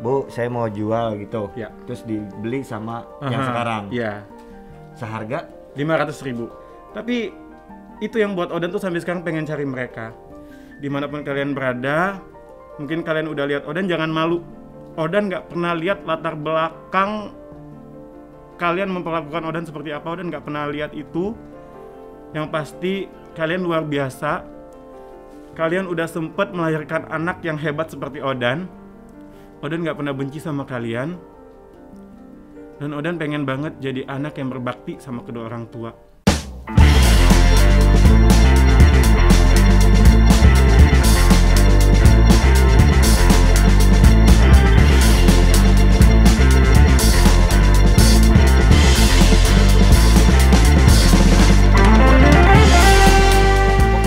Bu, saya mau jual gitu. Ya. Terus dibeli sama yang sekarang. Iya. Seharga 500.000. Tapi itu yang buat Odan tuh sampai sekarang pengen cari mereka. Dimanapun kalian berada, mungkin kalian udah lihat Odan, jangan malu. Odan nggak pernah lihat latar belakang kalian memperlakukan Odan seperti apa. Odan nggak pernah lihat itu. Yang pasti kalian luar biasa. Kalian udah sempet melahirkan anak yang hebat seperti Odan. Odan gak pernah benci sama kalian. Dan Odan pengen banget jadi anak yang berbakti sama kedua orang tua.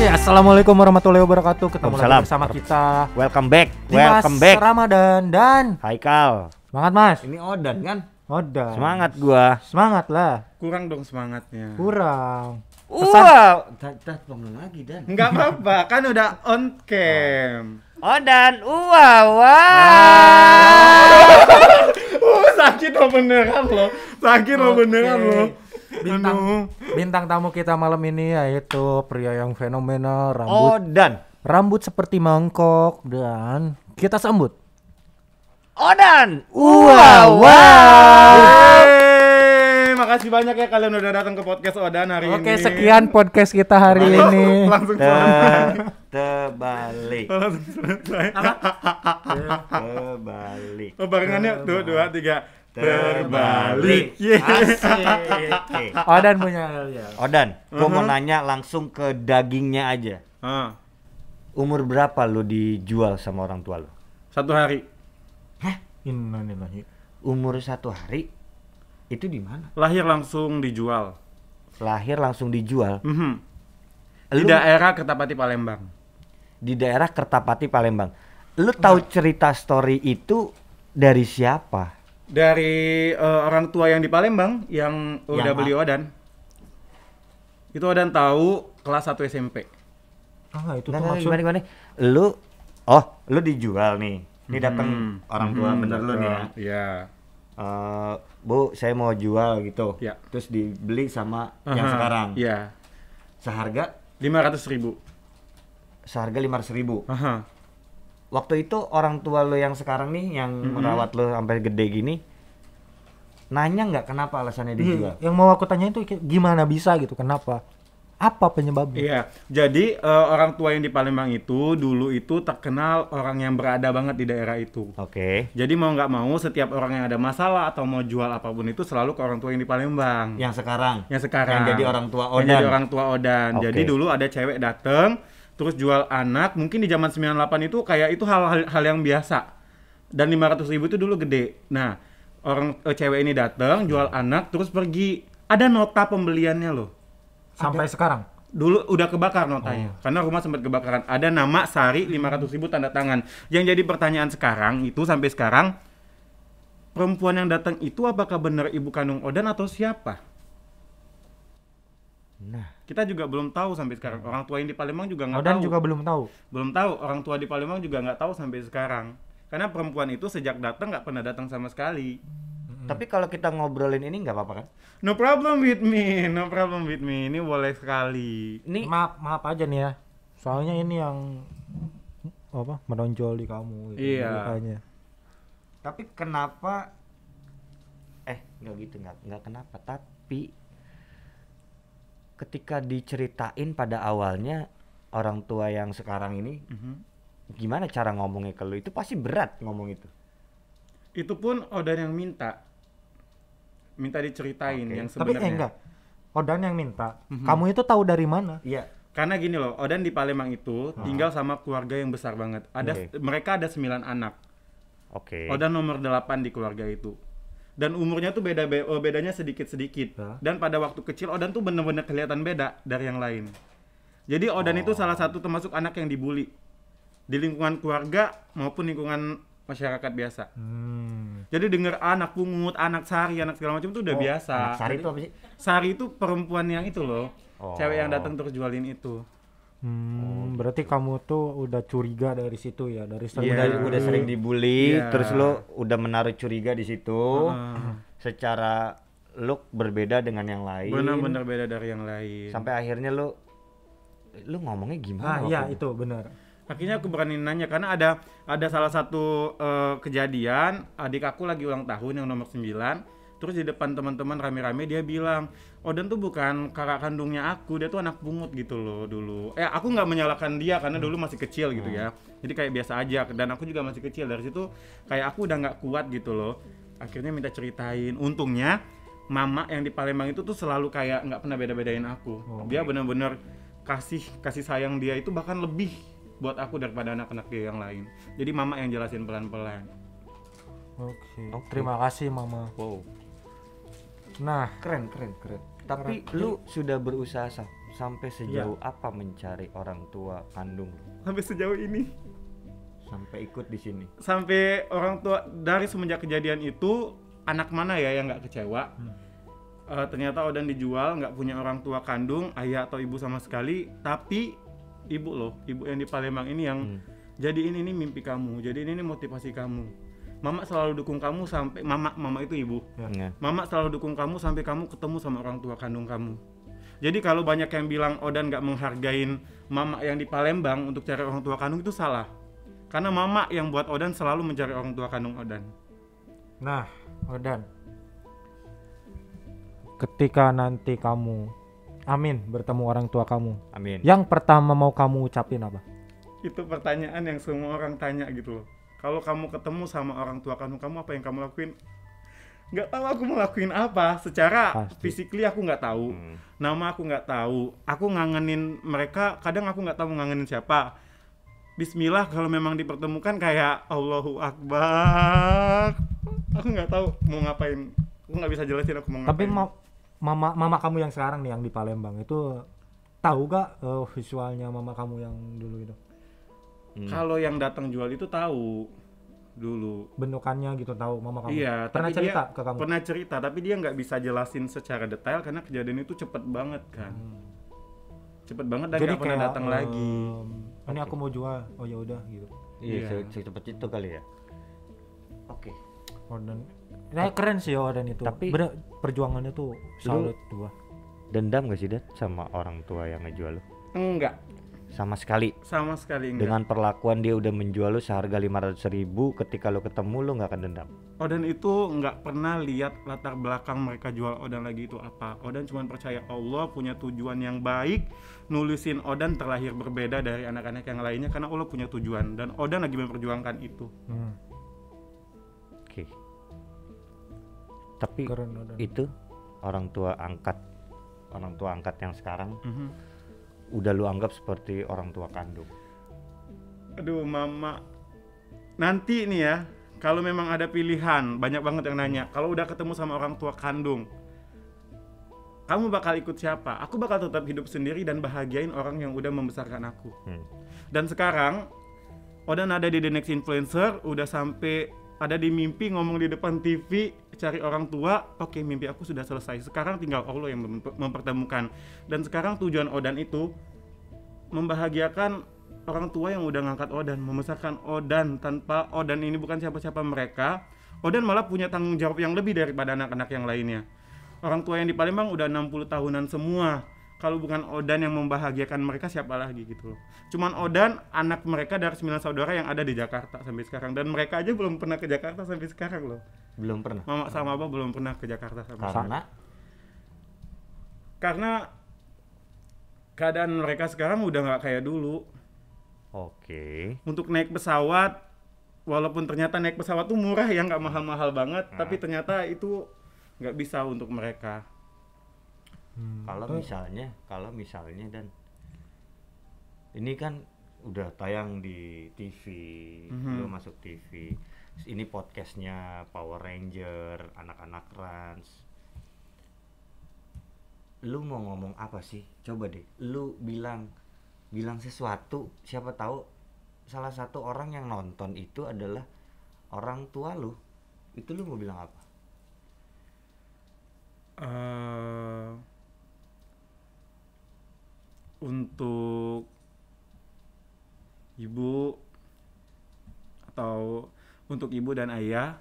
Assalamualaikum warahmatullahi wabarakatuh. Ketemu lagi Waalaikumsalam. bersama kita welcome back. Dimas Ramadan dan Haikal. semangat Mas. Ini Odan kan? Odan. Semangat gua. Semangat lah. Kurang dong semangatnya. Kurang. Wow. Tat ngomong lagi Dan. Nggak apa-apa, kan udah on cam. Odan. Wow. Sakit lo beneran lo. Sakit lo beneran lo. Bintang tamu kita malam ini yaitu pria yang fenomenal, Odan. rambut seperti mangkok, dan kita sambut Odan. Wow. Yeay, makasih banyak ya kalian udah datang ke podcast Odan hari ini. Oke, sekian podcast kita hari ini. Langsung selesai. Terbalik. Langsung selesai. Terbalik. Oh, barengannya 2, 3. Terbalik. Asik. Odan punya ya. Odan, gua mau nanya langsung ke dagingnya aja. Umur berapa lu dijual sama orang tua lu? 1 hari. Innalillahi. Umur 1 hari? Itu di mana? Lahir langsung dijual. Lahir langsung dijual. Di Lu- daerah Kertapati Palembang. Di daerah Kertapati Palembang. Lu tahu cerita story itu dari siapa? Dari orang tua yang di Palembang yang udah beli Odan. Itu Odan tahu kelas 1 SMP. Itu Nah, tuh maksud gimana? Lu dijual nih. Ini datang orang tua bener lu nih ya. Iya. Bu, saya mau jual gitu. Ya. Terus dibeli sama yang sekarang. Iya. Seharga 500.000. seharga 500.000. Aha. Waktu itu orang tua lo yang sekarang nih yang merawat lo sampai gede gini nanya nggak kenapa alasannya dijual? yang mau aku tanya itu gimana bisa gitu, kenapa? Apa penyebabnya? Iya. Jadi orang tua yang di Palembang itu dulu itu terkenal orang yang berada banget di daerah itu. Oke. Jadi mau nggak mau setiap orang yang ada masalah atau mau jual apapun itu selalu ke orang tua yang di Palembang. Yang sekarang. Yang sekarang. Yang jadi orang tua Yang Odan. jadi orang tua Odan. Oke. Jadi dulu ada cewek dateng terus jual anak, mungkin di zaman 98 itu kayak itu hal yang biasa. Dan 500.000 itu dulu gede. Nah, cewek ini dateng jual anak terus pergi. Ada nota pembeliannya loh. Sampai sekarang? Dulu udah kebakar notanya. Karena rumah sempat kebakaran. Ada nama Sari 500.000 tanda tangan. Yang jadi pertanyaan sekarang itu sampai sekarang, perempuan yang datang itu apakah benar ibu kandung Odan atau siapa? Nah, Kita juga belum tahu sampai sekarang. Orang tua yang di Palembang juga nggak Odan tahu. juga belum tahu. Belum tahu. Orang tua di Palembang juga nggak tahu sampai sekarang. Karena perempuan itu sejak datang nggak pernah datang sama sekali. tapi kalau kita ngobrolin ini nggak apa-apa kan? No problem with me, no problem with me. Ini boleh sekali. Ini Maaf aja nih ya. Soalnya ini yang menonjol di kamu gitu. Iya. Mukanya. tapi kenapa? Nggak gitu, nggak kenapa. Tapi ketika diceritain pada awalnya orang tua yang sekarang ini, gimana cara ngomongnya ke lu? Itu pasti berat ngomong itu. Itu pun Odan yang minta diceritain Oke. yang Tapi sebenarnya. enggak. Odan yang minta. Kamu itu tahu dari mana? Iya. Karena gini loh, Odan di Palembang itu tinggal sama keluarga yang besar banget. Mereka ada 9 anak. Oke. Odan nomor 8 di keluarga itu. Dan umurnya tuh bedanya sedikit-sedikit. Dan pada waktu kecil Odan tuh bener-bener kelihatan beda dari yang lain. Jadi Odan itu salah satu termasuk anak yang dibully di lingkungan keluarga maupun lingkungan masyarakat biasa. Jadi denger anak pungut, anak sari, anak segala macam itu udah biasa. Anak Sari itu apa sih? Sari itu perempuan yang itu loh. Oh. Cewek yang datang terus jualin itu. Berarti kamu tuh udah curiga dari situ ya, dari sering Iya. Udah sering dibully, Iya. terus lo udah menaruh curiga di situ. Heeh. Secara look berbeda dengan yang lain. Benar-benar beda dari yang lain. Sampai akhirnya lo ngomongnya gimana? iya waktu itu benar. Akhirnya aku berani nanya karena ada salah satu kejadian adik aku lagi ulang tahun yang nomor 9. Terus di depan teman-teman rame-rame dia bilang, Odan tuh bukan kakak kandungnya aku, dia tuh anak pungut gitu loh dulu. Aku nggak menyalahkan dia karena dulu masih kecil gitu ya. Jadi kayak biasa aja, dan aku juga masih kecil. Dari situ kayak aku udah nggak kuat gitu loh. Akhirnya minta ceritain. Untungnya mama yang di Palembang itu tuh selalu kayak nggak pernah beda-bedain aku. Dia benar-benar kasih sayang dia itu bahkan lebih buat aku daripada anak-anak dia yang lain. Jadi mama yang jelasin pelan-pelan. Oke. Terima kasih mama. Wow, Nah, keren. Tapi lu sudah berusaha sampai sejauh Iya. apa mencari orang tua kandung lu? Sampai sejauh ini. Sampai ikut di sini. Sampai orang tua dari semenjak kejadian itu anak mana ya yang nggak kecewa. Ternyata Odan dijual, nggak punya orang tua kandung, ayah atau ibu sama sekali. Tapi ibu yang di Palembang ini yang jadiin ini mimpi kamu, jadiin ini motivasi kamu. Mama selalu dukung kamu sampai mama itu ibu. Ya. Mama selalu dukung kamu sampai kamu ketemu sama orang tua kandung kamu. Jadi kalau banyak yang bilang Odan nggak menghargain mama yang di Palembang untuk cari orang tua kandung itu salah. Karena mama yang buat Odan selalu mencari orang tua kandung Odan. Nah, Odan. Ketika nanti kamu bertemu orang tua kamu, Amin. yang pertama mau kamu ucapin apa? Itu pertanyaan yang semua orang tanya gitu loh. Kalau kamu ketemu sama orang tua kandung kamu, apa yang kamu lakuin? Nggak tahu aku mau lakuin apa. Secara Pasti. physically aku nggak tahu. Nama aku nggak tahu. Aku ngangenin mereka, kadang aku nggak tahu ngangenin siapa. Bismillah kalau memang dipertemukan kayak Allahu Akbar. Aku nggak tahu mau ngapain. Aku nggak bisa jelasin aku mau ngapain. Tapi mama kamu yang sekarang nih yang di Palembang itu tahu gak visualnya mama kamu yang dulu itu? Kalau yang datang jual itu tahu dulu. Bentukannya gitu tahu mama kamu? Iya, Pernah tapi cerita dia ke kamu? pernah cerita, tapi dia nggak bisa jelasin secara detail karena kejadian itu cepet banget kan. Cepet banget dan Jadi nggak pernah kayak datang lagi. ini aku mau jual. Oh ya udah gitu. Iya, secepat itu kali ya. Oke. Odan. Nah, keren sih Odan itu. Tapi- bener, perjuangannya tuh salut dua. Dendam gak sih, Dat, sama orang tua yang ngejual lu? Enggak, Sama sekali. sama sekali enggak. Dengan perlakuan dia udah menjual lu seharga 500.000, ketika lu ketemu lu nggak akan dendam. Odan itu nggak pernah lihat latar belakang mereka jual Odan lagi itu apa. Odan cuma percaya Allah punya tujuan yang baik, nulisin Odan terlahir berbeda dari anak-anak yang lainnya karena Allah punya tujuan dan Odan lagi memperjuangkan itu. Oke. Tapi Keren Odan. itu orang tua angkat yang sekarang udah lu anggap seperti orang tua kandung. Aduh mama, nanti nih ya, kalau memang ada pilihan, banyak banget yang nanya, kalau udah ketemu sama orang tua kandung, kamu bakal ikut siapa? Aku bakal tetap hidup sendiri dan bahagiain orang yang udah membesarkan aku. Dan sekarang, Odan ada di The Next Influencer, udah sampai ada di mimpi ngomong di depan TV, cari orang tua, oke mimpi aku sudah selesai. Sekarang tinggal Allah yang mempertemukan. Dan sekarang tujuan Odan itu membahagiakan orang tua yang udah ngangkat Odan, membesarkan Odan. Tanpa Odan ini bukan siapa-siapa mereka, Odan malah punya tanggung jawab yang lebih daripada anak-anak yang lainnya. Orang tua yang di Palembang udah 60 tahunan semua. Kalau bukan Odan yang membahagiakan mereka, siapa lagi gitu loh. Cuman Odan anak mereka dari 9 saudara yang ada di Jakarta sampai sekarang. Dan mereka aja belum pernah ke Jakarta sampai sekarang loh. Belum pernah. Mama sama Abah belum pernah ke Jakarta sampai sekarang. Karena keadaan mereka sekarang udah nggak kayak dulu. Oke. Untuk naik pesawat, walaupun ternyata naik pesawat tuh murah ya, nggak mahal-mahal banget, tapi ternyata itu nggak bisa untuk mereka. Kalau misalnya dan ini kan udah tayang di TV, lu masuk TV. Ini podcastnya Power Ranger, anak-anak Rans. Lu mau ngomong apa sih? Coba deh, lu bilang sesuatu. Siapa tahu salah satu orang yang nonton itu adalah orang tua lu. Itu lu mau bilang apa? Untuk ibu atau untuk ibu dan ayah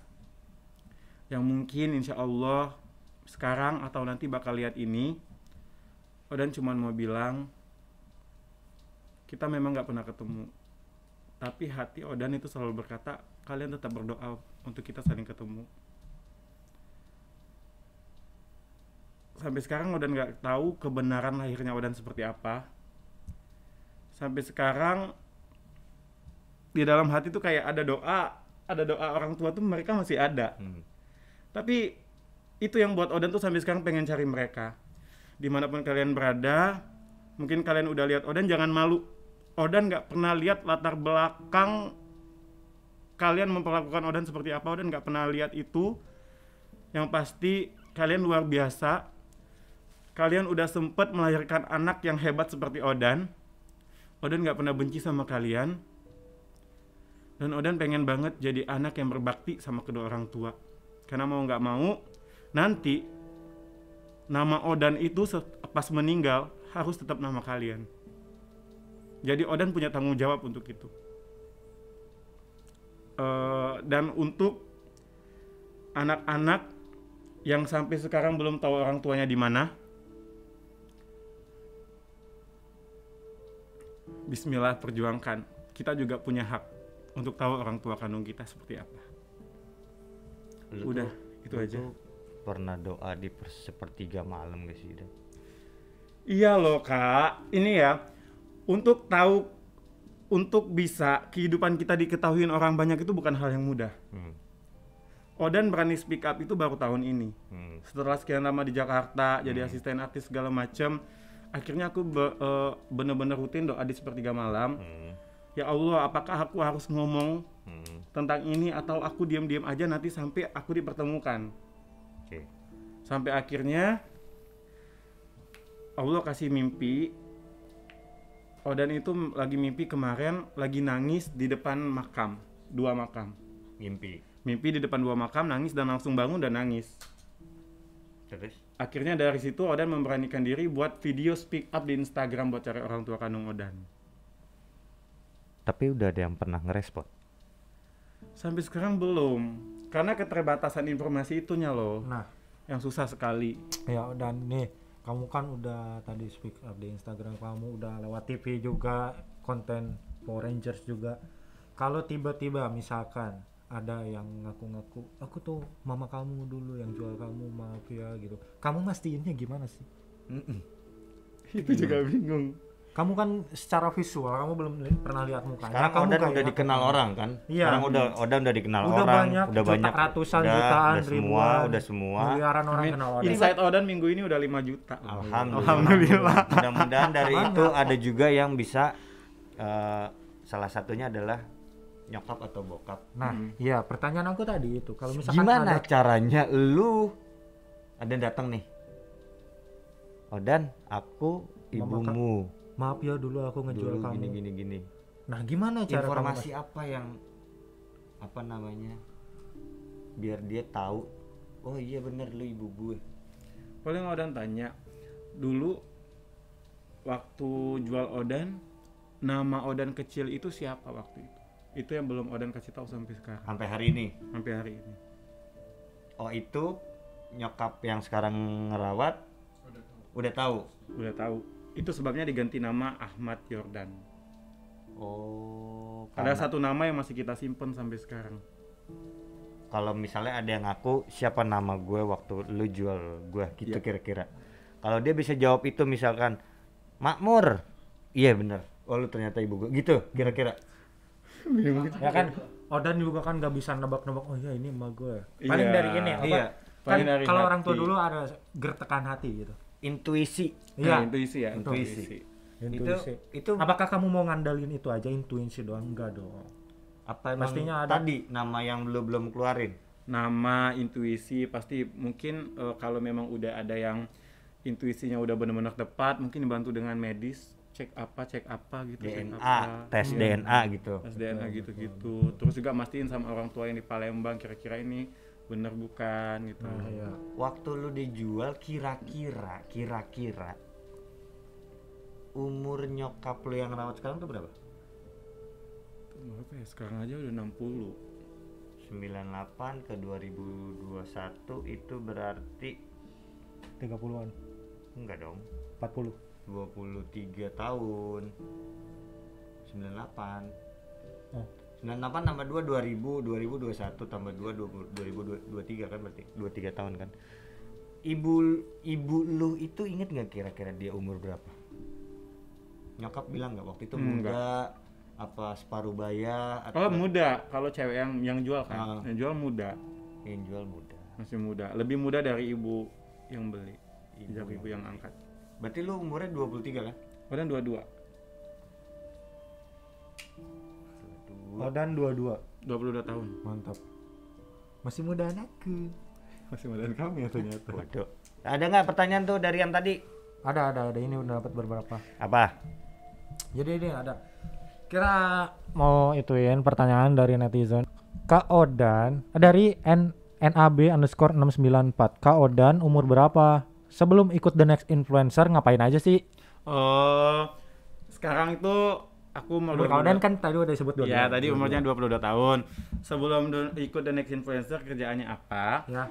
yang mungkin insya Allah sekarang atau nanti bakal lihat ini, Odan cuma mau bilang kita memang gak pernah ketemu, tapi hati Odan itu selalu berkata kalian tetap berdoa untuk kita saling ketemu. Sampai sekarang Odan gak tahu kebenaran lahirnya Odan seperti apa. Sampai sekarang di dalam hati tuh kayak ada doa orang tua tuh mereka masih ada. Tapi itu yang buat Odan tuh sampai sekarang pengen cari mereka. Dimanapun kalian berada, mungkin kalian udah lihat Odan, jangan malu. Odan gak pernah lihat latar belakang kalian memperlakukan Odan seperti apa. Odan gak pernah lihat itu. Yang pasti kalian luar biasa. Kalian udah sempet melahirkan anak yang hebat seperti Odan. Odan gak pernah benci sama kalian. Dan Odan pengen banget jadi anak yang berbakti sama kedua orang tua. Karena mau gak mau, nanti nama Odan itu pas meninggal harus tetap nama kalian. Jadi Odan punya tanggung jawab untuk itu. Dan untuk anak-anak yang sampai sekarang belum tahu orang tuanya di mana, Bismillah, perjuangkan. Kita juga punya hak untuk tahu orang tua kandung kita seperti apa. Udah, itu aja. Pernah doa di sepertiga malam gak sih? Iya loh kak, ini ya untuk tahu, untuk bisa kehidupan kita diketahuin orang banyak itu bukan hal yang mudah. Odan berani speak up itu baru tahun ini. Setelah sekian lama di Jakarta jadi asisten artis segala macam, akhirnya aku bener-bener rutin doa di sepertiga malam. Ya Allah, apakah aku harus ngomong tentang ini atau aku diam-diam aja nanti sampai aku dipertemukan. Sampai akhirnya Allah kasih mimpi. Odan itu lagi mimpi kemarin, lagi nangis di depan makam, 2 makam. Mimpi di depan 2 makam, nangis dan langsung bangun dan nangis. Terus? Akhirnya dari situ Odan memberanikan diri buat video speak up di Instagram buat cari orang tua kandung Odan. Tapi udah ada yang pernah ngerespon? Sampai sekarang belum, karena keterbatasan informasi itunya loh. Nah, yang susah sekali. ya dan nih, kamu kan udah tadi speak up di Instagram kamu, udah lewat TV juga, konten Power Rangers juga. Kalau tiba-tiba misalkan ada yang ngaku-ngaku, aku tuh mama kamu dulu yang jual kamu, maaf ya gitu. Kamu mastiinnya gimana sih? Itu juga bingung. Kamu kan secara visual, kamu belum pernah lihat mukanya. Sekarang kamu Odan kayak udah apa? dikenal orang kan? Iya. Sekarang Odan udah dikenal Udah orang, banyak, udah banyak, ratusan, jutaan, udah ribuan, udah semua. miliaran orang kenal Odan. Inside Odan minggu ini udah 5 juta. Alhamdulillah. Mudah-mudahan dari itu ada juga yang bisa, salah satunya adalah nyokap atau bokap. Nah, iya pertanyaan aku tadi itu, kalau misalkan Gimana ada caranya lu ada yang datang nih, Odan, aku ibumu, maaf ya dulu aku ngejual dulu kamu. gini. Nah, gimana cara Informasi apa yang apa namanya biar dia tahu, oh iya bener lu ibu gue. Paling Odan tanya dulu waktu jual Odan, nama Odan kecil itu siapa waktu itu? Itu yang belum Odan kasih tahu sampai sekarang. Sampai hari ini. Sampai hari ini. Oh, itu nyokap yang sekarang ngerawat udah tahu. Udah tahu. Itu sebabnya diganti nama Ahmad Yordan. Oh, Ada satu nama yang masih kita simpen sampai sekarang. Kalau misalnya ada yang ngaku siapa nama gue waktu lu jual gue gitu, kira-kira. Kalau dia bisa jawab itu misalkan Makmur. Iya bener. Oh, lu ternyata ibu gue. Gitu kira-kira. Ya kan Odan juga kan nggak bisa nebak-nebak, oh iya ini emak gue. Paling dari ini apa? Iya. Kan Paling dari kalau hati. orang tua dulu ada gertekan hati gitu. Intuisi. Iya. Intuisi ya. Intuisi. Intuisi. Itu Apakah kamu mau ngandalin itu aja intuisi doang? Enggak dong. apa emang Pastinya ada. tadi nama yang lu belum keluarin? Nama, intuisi, pasti mungkin kalau memang udah ada yang intuisinya udah benar-benar tepat, mungkin dibantu dengan medis, cek apa gitu, cek DNA, apa. tes DNA gitu. Tes DNA gitu-gitu. Terus juga mastiin sama orang tua yang di Palembang kira-kira ini bener bukan gitu. Iya. Waktu lu dijual kira-kira umur nyokap lu yang rawat sekarang tuh berapa? Berapa ya? Sekarang aja udah 60. 98 ke 2021 itu berarti 30-an, enggak dong, 40. 23 tahun. 98. Oh. 98 tambah 2 2000, 2021 tambah 2 2023 kan berarti 23 tahun kan. Ibu lu itu inget nggak kira-kira dia umur berapa? Nyokap bilang nggak waktu itu muda apa separuh baya Oh atau muda, kalau cewek yang jual kan, Ah. yang jual muda, yang jual muda? masih muda, lebih muda dari ibu yang beli, Ibu dari ibu yang angkat. Berarti lu umurnya 23 kan? Padahal 22, Dan 22. 22 tahun. Mantap. Masih muda anakku. Masih muda kami ya ternyata. Waduh. Ada nggak pertanyaan tuh dari yang tadi? Ada. Ini udah dapat beberapa. Apa? Jadi ini ada. Kira mau ituin pertanyaan dari netizen. Kak Odan dari NAB_694. Kak Odan umur berapa? Sebelum ikut The Next Influencer ngapain aja sih? Sekarang itu aku mau Umur Kak Odan kan tadi udah disebut 22. ya tadi umurnya 22 tahun. Sebelum ikut The Next Influencer kerjaannya apa? Ya.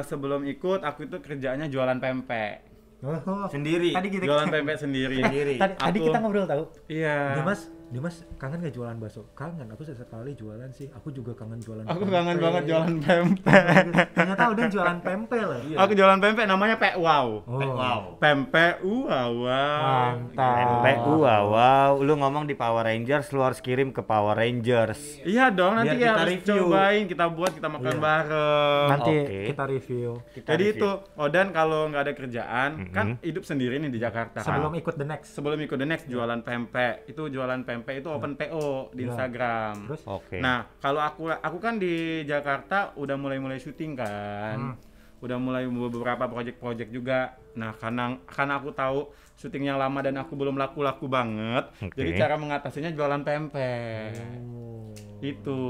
Sebelum ikut aku itu kerjaannya jualan pempek. Oh, Sendiri. Tadi kita Jualan pempek sendiri. tadi Aku- kita ngobrol tahu. Iya. Dimas kangen gak jualan bakso? Kangen, aku sesekali jualan sih. Aku juga kangen jualan Aku pempek. kangen banget jualan pempek. Ternyata udah jualan pempek loh. Aku jualan pempek namanya Pek Wow. Oh, Wow. Pempek wow. mantap. wow. Lu ngomong di Power Rangers, lu harus kirim ke Power Rangers. Iya dong, nanti Biar kita harus review. cobain, kita buat, kita makan Iya. bareng. Nanti Oke. kita review. Jadi itu, Odan kalau nggak ada kerjaan, kan hidup sendiri nih di Jakarta. Sebelum ikut The Next. Sebelum ikut The Next jualan pempek, itu jualan pempek itu open PO di Ya. Instagram. Terus? Oke. Nah, kalau aku kan di Jakarta udah mulai syuting kan. Udah mulai beberapa project-project juga. Nah, karena aku tahu syutingnya lama dan aku belum laku-laku banget. Oke. Jadi cara mengatasinya jualan pempek. Oh, Itu.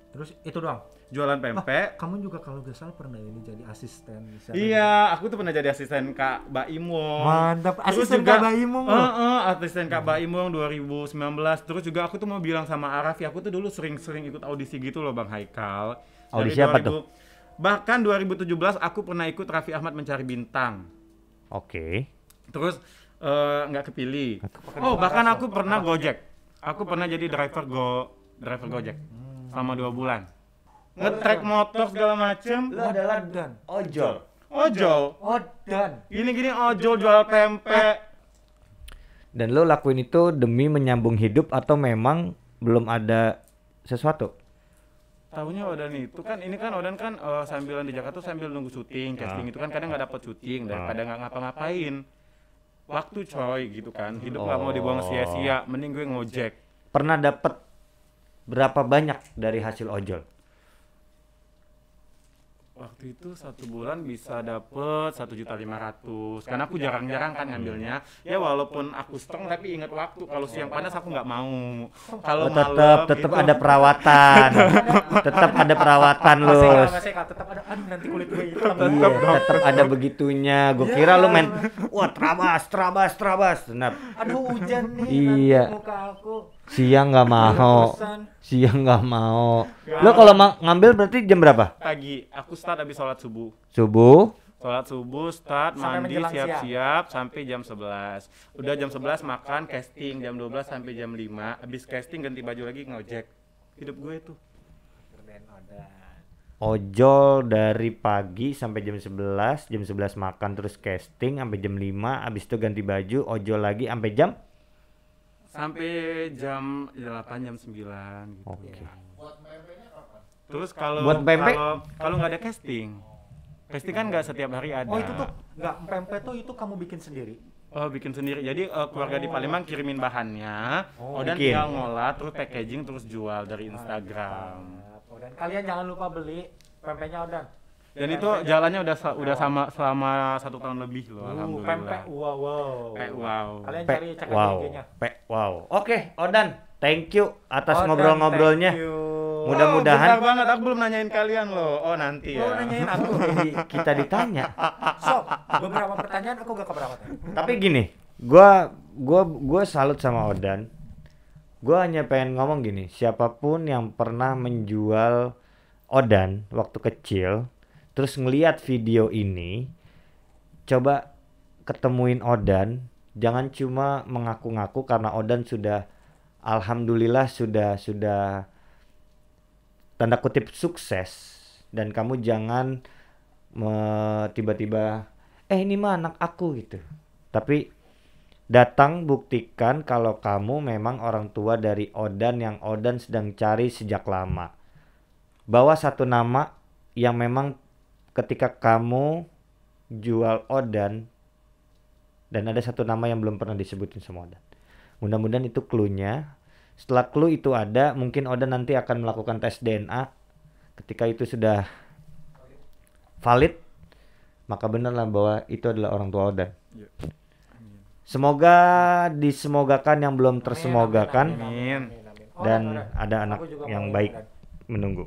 Terus itu doang. Jualan pempek. Kamu juga kalau gak salah pernah ini jadi asisten. Iya, aku tuh pernah jadi asisten Kak Baim Wong. Mantap, Terus asisten juga- Kak Baim Wong loh. asisten Kak Baim Wong 2019. Terus juga aku tuh mau bilang sama Arafi, aku tuh dulu sering ikut audisi gitu loh Bang Haikal. Audisi Dari apa tuh? Bahkan 2017 aku pernah ikut Raffi Ahmad Mencari Bintang. Oke. Terus nggak kepilih. Oh, bahkan aku pernah Gojek. Aku pernah jadi driver Gojek selama 2 bulan. Nge-track motor segala macem. Lu adalah Dan. ojol. Ojol. Dan. Gini-gini ojol jual pempek. Dan lu lakuin itu demi menyambung hidup atau memang belum ada sesuatu? Tahunya Odan itu kan, ini kan Odan kan sambilan di Jakarta tuh sambil nunggu syuting, casting itu kan kadang nggak dapet syuting daripada nggak ngapa-ngapain. Waktu coy gitu kan, hidup nggak mau dibuang sia-sia, mending gue ngojek. Pernah dapet berapa banyak dari hasil ojol? Waktu itu 1 bulan bisa dapet 1.500.000. Karena aku jarang-jarang kan ngambilnya. Ya walaupun aku strong tapi ingat waktu. Kalau siang panas aku nggak mau. Kalau malam tetap gitu, ada perawatan. Tetap ada perawatan lu. Masih tetap ada. Aduh nanti kulit gue hitam. Iya, tetap ada begitunya. Gue kira lu main wah terabas. Benar. Aduh hujan nih. Iya. Nanti muka aku. Siang nggak mau. Bosan. Siang nggak mau. Lu kalau ngambil berarti jam berapa? pagi. Aku start habis sholat subuh. Subuh. Sholat subuh, start, Sampai mandi, menjelang siap-siap sampai jam 11. Udah jam 11 makan, casting jam 12 sampai jam 5. Habis casting ganti baju lagi ngojek. Hidup gue tuh. Ojol dari pagi sampai jam 11, jam 11 makan terus casting sampai jam 5, habis itu ganti baju, ojol lagi sampai jam. Sampai jam 8, jam 9 gitu. Oke. Terus kalau Buat pempek? kalau nggak ada casting. Casting kan nggak setiap hari ada. Oh itu tuh nggak pempek tuh itu kamu bikin sendiri. Oh, bikin sendiri. Jadi keluarga di Palembang kirimin bahannya. Dan bikin. tinggal ngolah, terus packaging, terus jual dari Instagram. Dan kalian jangan lupa beli pempeknya Odan. Dan itu jalannya udah sama selama 1 tahun lebih loh, alhamdulillah. Pempek wow. Wow. Kalian Pe cari cek wow. IG-nya. Wow. Oke, Odan, thank you atas Odan, ngobrol-ngobrolnya. thank you. Bentar Mudah-mudahan banget, aku belum nanyain kalian loh. Oh, nanti ya. Lo nanyain aku. kita ditanya. So, beberapa pertanyaan aku gak keberapa tadi. Tapi gini, gua salut sama Odan. Gue hanya pengen ngomong gini, siapapun yang pernah menjual Odan waktu kecil, terus ngeliat video ini, coba ketemuin Odan, jangan cuma mengaku-ngaku karena Odan sudah, alhamdulillah sudah tanda kutip sukses, dan kamu jangan tiba-tiba, ini mah anak aku gitu. Tapi datang buktikan kalau kamu memang orang tua dari Odan yang Odan sedang cari sejak lama. Bawa satu nama yang memang ketika kamu jual Odan, dan ada satu nama yang belum pernah disebutin sama Odan. Mudah-mudahan itu clue-nya. Setelah clue itu ada, mungkin Odan nanti akan melakukan tes DNA. Ketika itu sudah valid, maka benarlah bahwa itu adalah orang tua Odan. Semoga disemogakan yang belum tersemogakan, Amin. Oh, dan ada. ada anak Aku juga yang mau baik Odan. menunggu.